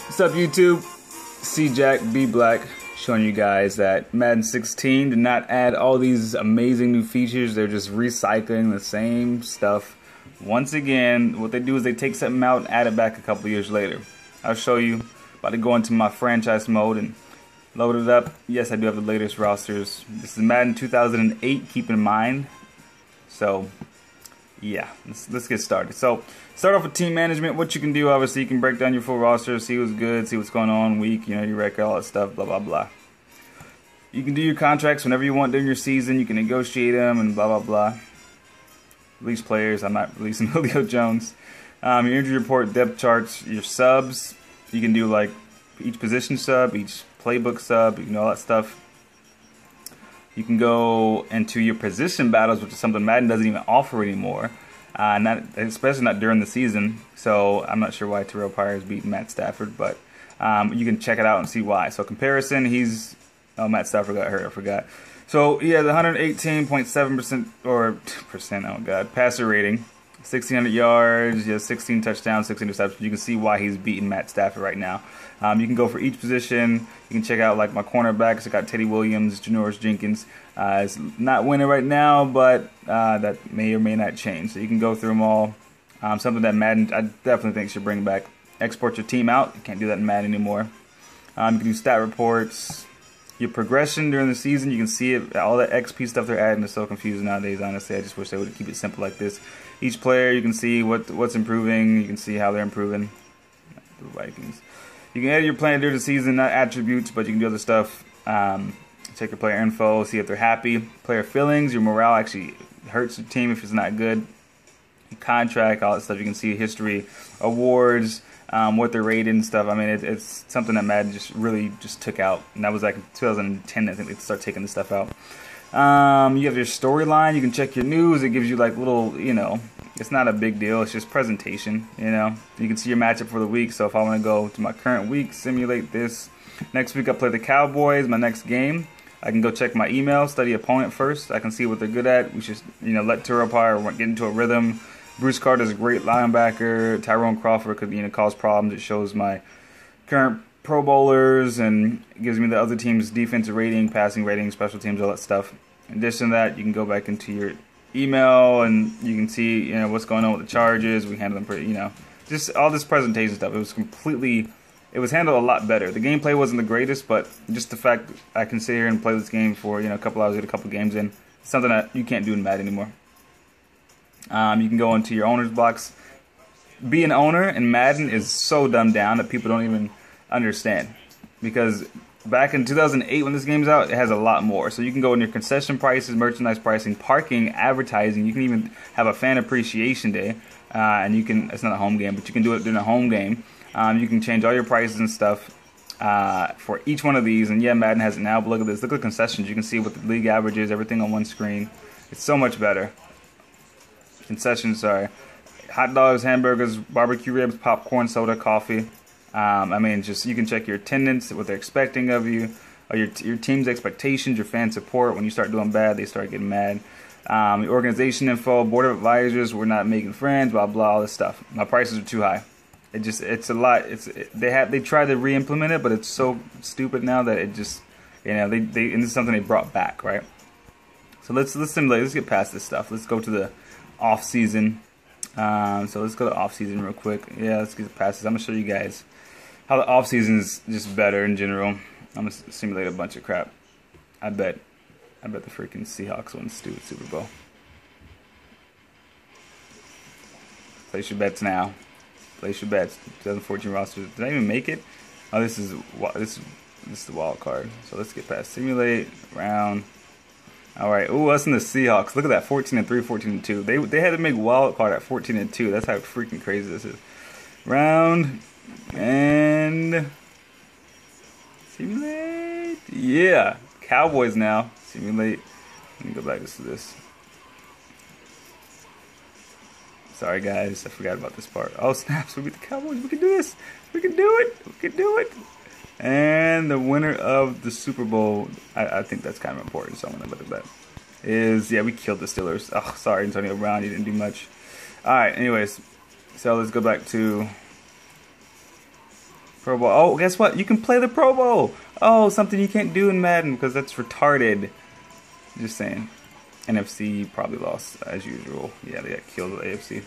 What's up, YouTube? C Jack B Black showing you guys that Madden 16 did not add all these amazing new features. They're just recycling the same stuff. Once again, what they do is they take something out and add it back a couple years later. I'll show you. About to go into my franchise mode and load it up. Yes, I do have the latest rosters. This is Madden 2008, keep in mind. So, yeah, let's get started. So, start off with team management. What you can do, obviously, you can break down your full roster, see what's good, see what's going on, week, you know, your record, all that stuff, blah, blah, blah. You can do your contracts whenever you want during your season. You can negotiate them and blah, blah, blah. Release players. I'm not releasing Julio Jones. Your injury report, depth charts, your subs. You can do, like, each position sub, each playbook sub, you know, all that stuff. You can go into your position battles, which is something Madden doesn't even offer anymore. Especially not during the season. So I'm not sure why Terrell Pryor is beating Matt Stafford, but you can check it out and see why. So comparison, Matt Stafford got hurt, I forgot. So he has 118.7% oh god, passer rating, 1,600 yards, he has 16 touchdowns, 6 interceptions. You can see why he's beating Matt Stafford right now. You can go for each position. You can check out like my cornerbacks. I got Teddy Williams, Janoris Jenkins. It's not winning right now, but that may or may not change. So you can go through them all. Something that Madden, I definitely think, should bring back. Export your team out. You can't do that in Madden anymore. You can do stat reports. Your progression during the season, you can see it. All that XP stuff they're adding is so confusing nowadays, honestly. I just wish they would keep it simple like this. Each player, you can see what's improving. You can see how they're improving. The Vikings. You can edit your plan during the season, not attributes, but you can do other stuff. Check your player info, see if they're happy. Player feelings, your morale actually hurts your team if it's not good. Your contract, all that stuff. You can see history, awards, what they're rated and stuff. I mean, it's something that Madden really took out. And that was like in 2010, I think they started taking this stuff out. You have your storyline. You can check your news. It gives you like little, you know, it's not a big deal. It's just presentation, you know. You can see your matchup for the week. So if I want to go to my current week, simulate this. Next week I play the Cowboys, my next game. I can go check my email, study opponent first. I can see what they're good at. We should, you know, let Terrell Pryor get into a rhythm. Bruce Carter is a great linebacker. Tyrone Crawford could, you know, cause problems. It shows my current Pro Bowlers and gives me the other team's defensive rating, passing rating, special teams, all that stuff. In addition to that, you can go back into your email and you can see, you know, what's going on with the charges. We handle them pretty, you know, just all this presentation stuff. It was handled a lot better. The gameplay wasn't the greatest, but just the fact that I can sit here and play this game for, you know, a couple hours, get a couple games in, something that you can't do in Madden anymore. You can go into your owner's box. Being an owner in Madden is so dumbed down that people don't even understand. Because back in 2008 when this game's out, it has a lot more. So you can go in your concession prices, merchandise pricing, parking, advertising. You can even have a fan appreciation day. And you can, it's not a home game, but you can do it during a home game. You can change all your prices and stuff for each one of these. And yeah, Madden has it now, but look at this. Look at the concessions. You can see what the league average is, everything on one screen. It's so much better. Concessions, sorry. Hot dogs, hamburgers, barbecue ribs, popcorn, soda, coffee. I mean, just you can check your attendance, what they're expecting of you, or your team's expectations, your fan support. When you start doing bad, they start getting mad. Your organization info, board of advisors, we're not making friends, blah blah, all this stuff. My prices are too high. It's a lot. They tried to re-implement it, but it's so stupid now that it just, you know, and this is something they brought back, right? So let's simulate. Let's get past this stuff. Let's go to the off season. So let's go to off season real quick. Yeah, let's get past this. I'm gonna show you guys how the off season is just better in general. I'm gonna simulate a bunch of crap. I bet the freaking Seahawks won the stupid Super Bowl. Place your bets now. Place your bets. 2014 roster. Did I even make it? Oh, this is the wild card. So let's get past simulate round. All right. Ooh, us and the Seahawks. Look at that. 14-3, 14-2. They had to make wild card at 14-2. That's how freaking crazy this is. Round and simulate. Yeah. Cowboys now. Simulate. Let me go back to this. Sorry, guys. I forgot about this part. Oh, snaps. We beat the Cowboys. We can do this. We can do it. We can do it. And the winner of the Super Bowl, I think that's kind of important, so I'm going to look at that, is, yeah, we killed the Steelers. Oh, sorry, Antonio Brown. You didn't do much. All right, anyways. So let's go back to Pro Bowl. Oh, guess what? You can play the Pro Bowl. Oh, something you can't do in Madden because that's retarded. Just saying. NFC probably lost as usual. Yeah, they got killed with AFC.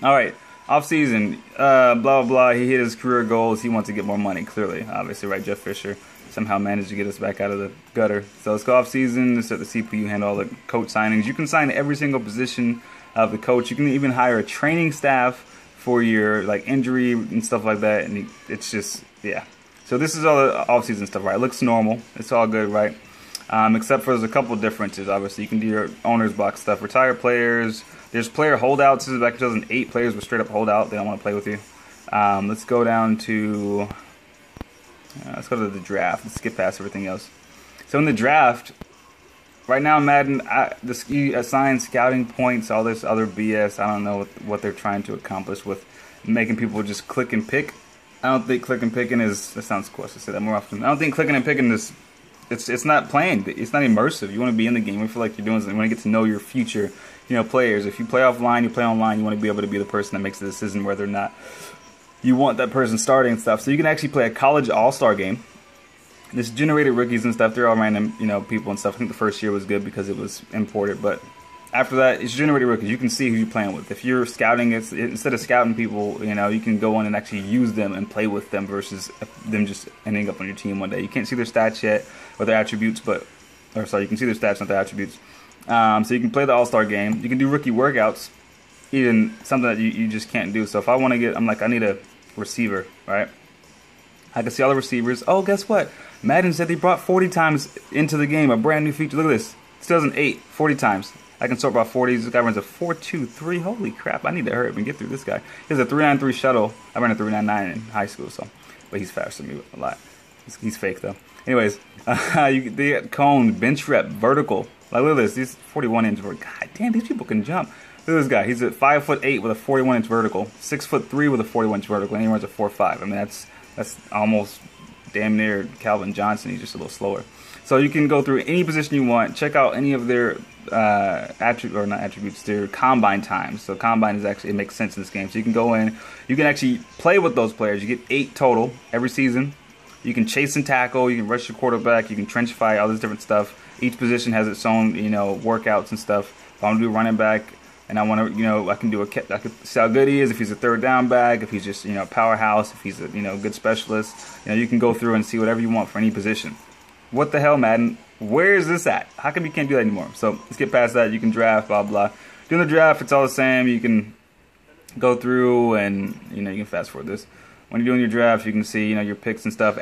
All right, off season. Blah blah blah. He hit his career goals. He wants to get more money. Clearly, obviously, right? Jeff Fisher somehow managed to get us back out of the gutter. So let's go off season. Let's let the CPU handle all the coach signings. You can sign every single position of the coach. You can even hire a training staff for your like injury and stuff like that. And it's just yeah. So this is all the off season stuff, right? It looks normal. It's all good, right? Except for there's a couple differences. Obviously, you can do your owner's box stuff. Retire players. There's player holdouts. This is back in 2008. Players were straight up holdout. They don't want to play with you. Let's go down to. Let's go to the draft. Let's skip past everything else. So in the draft, right now in Madden, you assign scouting points, all this other BS. I don't know what they're trying to accomplish with making people just click and pick. I don't think click and picking is. That sounds cool. I should say that more often. I don't think clicking and picking is. It's not playing. It's not immersive. You want to be in the game. You feel like you're doing something. You want to get to know your future, players. If you play offline, you play online. You want to be able to be the person that makes the decision whether or not you want that person starting and stuff. So you can actually play a college all-star game. This generated rookies and stuff. They're all random, people and stuff. I think the first year was good because it was imported, but after that, it's generated rookies. You can see who you're playing with. If you're scouting, instead of scouting people, you can go in and actually use them and play with them versus them just ending up on your team one day. You can't see their stats yet or their attributes, you can see their stats, not their attributes. So you can play the all-star game. You can do rookie workouts, even something that you just can't do. So if I want to I need a receiver, right? I can see all the receivers. Oh, guess what? Madden said they brought 40 times into the game, a brand new feature. Look at this. 2008, 40 times. I can sort by 40s. This guy runs a 4.23. Holy crap, I need to hurry up and get through this guy. He has a 3.93 shuttle. I ran a 3.99 in high school, but he's faster than me a lot. He's fake, though. Anyways, they got cone, bench rep, vertical. Like, look at this. These 41-inch vertical. God damn, these people can jump. Look at this guy. He's at 5'8" with a 41-inch vertical, 6'3" with a 41-inch vertical, and he runs a 4.5. I mean, that's almost damn near Calvin Johnson. He's just a little slower. So you can go through any position you want. Check out any of their their combine times. So combine is actually, it makes sense in this game. So you can go in, you can actually play with those players. You get 8 total every season. You can chase and tackle. You can rush your quarterback. You can trench fight. All this different stuff. Each position has its own, workouts and stuff. If I want to do running back, and I want to, I can see how good he is. If he's a third down back, if he's just, a powerhouse, if he's a, good specialist. You can go through and see whatever you want for any position. What the hell, Madden? Where is this at? How come you can't do that anymore? So let's get past that. You can draft, blah blah. Doing the draft, it's all the same. You can go through and you can fast forward this. When you're doing your draft, you can see your picks and stuff.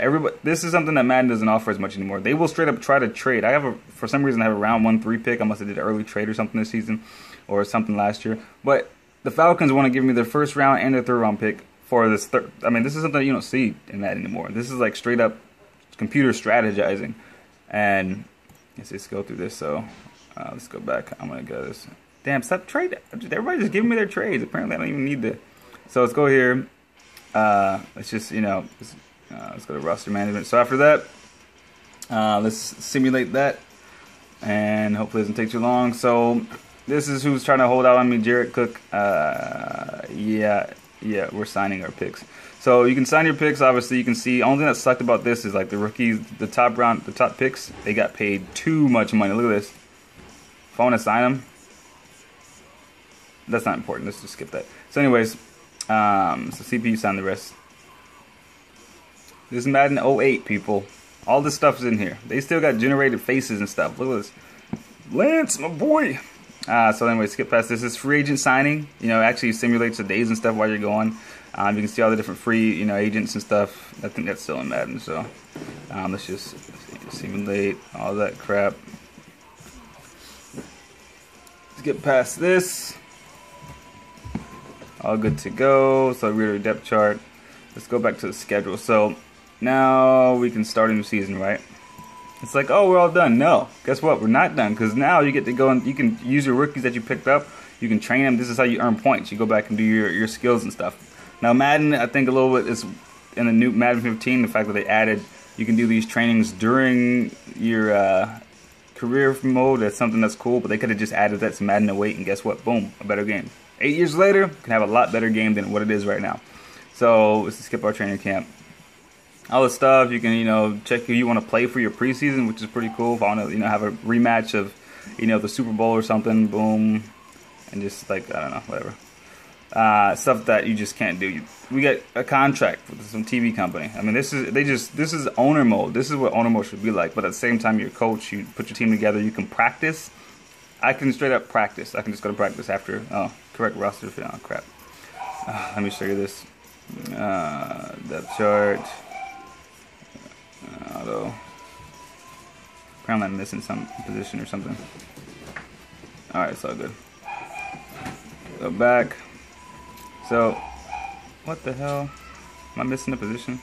This is something that Madden doesn't offer as much anymore. They will straight up try to trade. For some reason I have a round 1-3 pick. I must have did an early trade or something this season, or something last year. But the Falcons want to give me their first round and their third round pick for this. This is something you don't see in Madden anymore. This is like straight up computer strategizing. And let's just go through this. So let's go back. I'm gonna go this. Damn, stop trading. Everybody's just giving me their trades. Apparently I don't even need the. So let's go here. Let's just let's go to roster management. So after that, let's simulate that, and hopefully it doesn't take too long. So this is who's trying to hold out on me, Jared Cook. Yeah, we're signing our picks. So you can sign your picks. Obviously, you can see. Only thing that sucked about this is like the rookies, the top picks. They got paid too much money. Look at this. If I want to sign them, that's not important. Let's just skip that. So, anyways, so CPU signed the rest. This is Madden 08, people. All this stuff is in here. They still got generated faces and stuff. Look at this. Lance, my boy. So anyway, skip past this. This is free agent signing. Actually simulates the days and stuff while you're going. You can see all the different free, agents and stuff. I think that's still in Madden. So let's just simulate all that crap. Let's get past this. All good to go. So we're at depth chart. Let's go back to the schedule. So now we can start a new season, right? It's like, oh, we're all done. No, guess what? We're not done, because now you get to go and you can use your rookies that you picked up. You can train them. This is how you earn points. You go back and do your skills and stuff. Now Madden, I think a little bit is in the new Madden 15. The fact that they added, you can do these trainings during your career mode. That's something that's cool. But they could have just added that to Madden 08, and guess what? Boom, a better game. 8 years later, can have a lot better game than what it is right now. So let's skip our training camp. all the stuff. You can, you know, check who you want to play for your preseason, which is pretty cool. If I want to, you know, have a rematch of, you know, the Super Bowl or something, boom, and just like, I don't know, whatever. Stuff that you just can't do. We got a contract with some TV company. I mean, this is owner mode. This is what owner mode should be like. But at the same time, you're a coach. You put your team together. You can practice. I can straight up practice. I can just go to practice after. Oh, correct roster. Oh, crap. Let me show you this. Depth chart. Auto. Apparently I'm missing some position or something. Alright, it's all good. Go back. So, what the hell? Am I missing a position?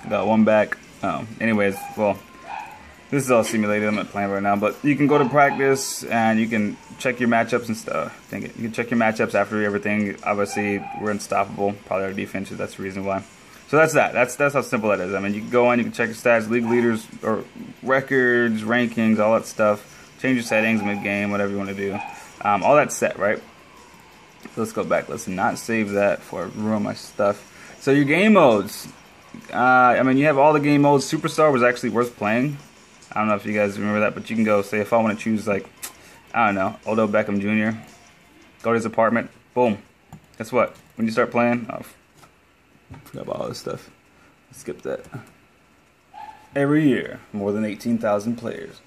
Got one back. Anyways, well, this is all simulated. I'm not playing right now, but you can go to practice and you can check your matchups and stuff. Dang it. You can check your matchups after everything. Obviously, we're unstoppable. Probably our defense. That's the reason why. So that's that. That's how simple that is. I mean, you can go on, you can check your stats, league leaders, or records, rankings, all that stuff. Change your settings mid-game, whatever you want to do. All that's set, right? So let's go back. Let's not save that before I ruin my stuff. So your game modes. I mean, you have all the game modes. Superstar was actually worth playing. I don't know if you guys remember that, but you can go, say, if I want to choose, like, I don't know, Odell Beckham Jr., go to his apartment, boom. Guess what? When you start playing, oh, forgot about all this stuff. Skip that. Every year, more than 18,000 players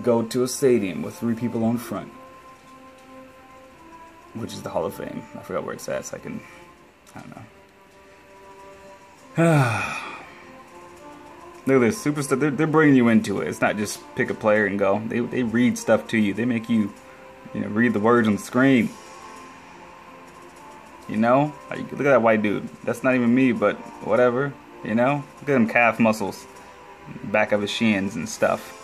go to a stadium with 3 people on front, which is the Hall of Fame. I forgot where it's at, so I don't know. Look at this, superstar. They're bringing you into it. It's not just pick a player and go. They read stuff to you. They make you, you know, read the words on the screen. You know? Look at that white dude. That's not even me, but whatever. You know? Look at them calf muscles. Back of his shins and stuff.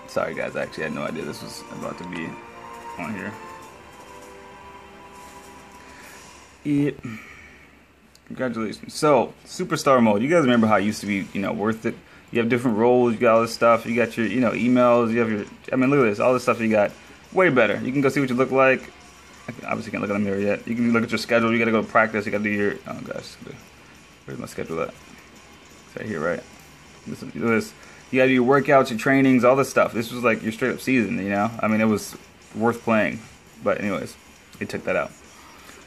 Sorry guys, I actually had no idea this was about to be on here. Yep. Congratulations. So, superstar mode. You guys remember how it used to be, you know, worth it? You have different roles, you got all this stuff, you got your, you know, emails, you have your, I mean, look at this, all this stuff you got. Way better. You can go see what you look like. I obviously can't look in the mirror yet. You can look at your schedule, you gotta go to practice, you gotta do your, oh gosh, where's my schedule at? It's right here, right? Look at this. You gotta do your workouts, your trainings, all this stuff. This was like your straight up season, you know? I mean, it was worth playing. But anyways, they took that out.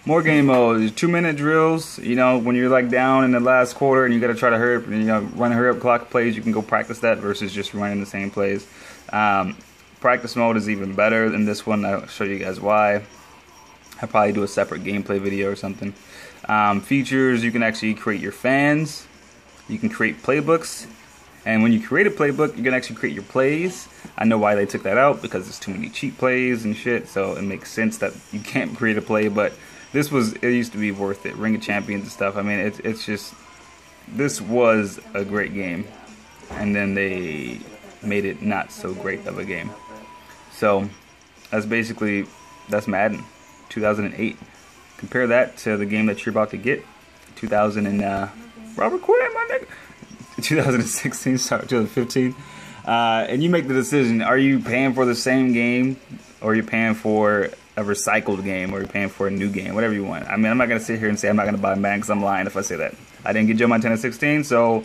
More game modes, 2-minute drills. You know, when you're like down in the last quarter and you got to try to hurry up, you know, run a hurry up clock plays, you can go practice that versus just running the same plays. Practice mode is even better than this one. I'll show you guys why. I'll probably do a separate gameplay video or something. Features, you can actually create your fans. You can create playbooks. And when you create a playbook, you can actually create your plays. I know why they took that out, because there's too many cheat plays and shit. So it makes sense that you can't create a play, but it used to be worth it. Ring of Champions and stuff. I mean, it's just, this was a great game. And then they made it not so great of a game. So, that's Madden, 2008. Compare that to the game that you're about to get, Robert Quinn, my nigga. 2016, sorry, 2015. And you make the decision, are you paying for the same game, or are you paying for a recycled game, or you're paying for a new game, whatever you want. I mean, I'm not going to sit here and say I'm not going to buy Madden, because I'm lying if I say that. I didn't get Joe Montana 16, so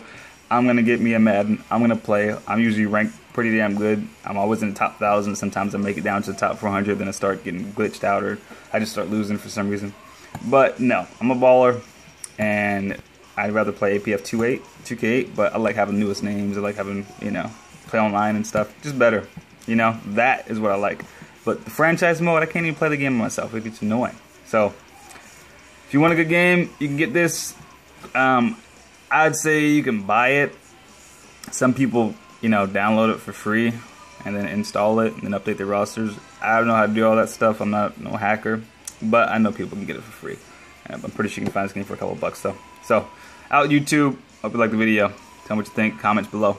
I'm going to get me a Madden. I'm going to play. I'm usually ranked pretty damn good. I'm always in the top 1,000. Sometimes I make it down to the top 400, then I start getting glitched out, or I just start losing for some reason. But no, I'm a baller, and I'd rather play APF 2K8, but I like having newest names. I like having, you know, play online and stuff. Just better. You know, that is what I like. But the franchise mode, I can't even play the game myself. It gets annoying. So, if you want a good game, you can get this. I'd say you can buy it. Some people, you know, download it for free and then install it and then update their rosters. I don't know how to do all that stuff. I'm not no hacker, but I know people can get it for free. I'm pretty sure you can find this game for a couple bucks though. So, out YouTube. Hope you like the video. Tell me what you think. Comments below.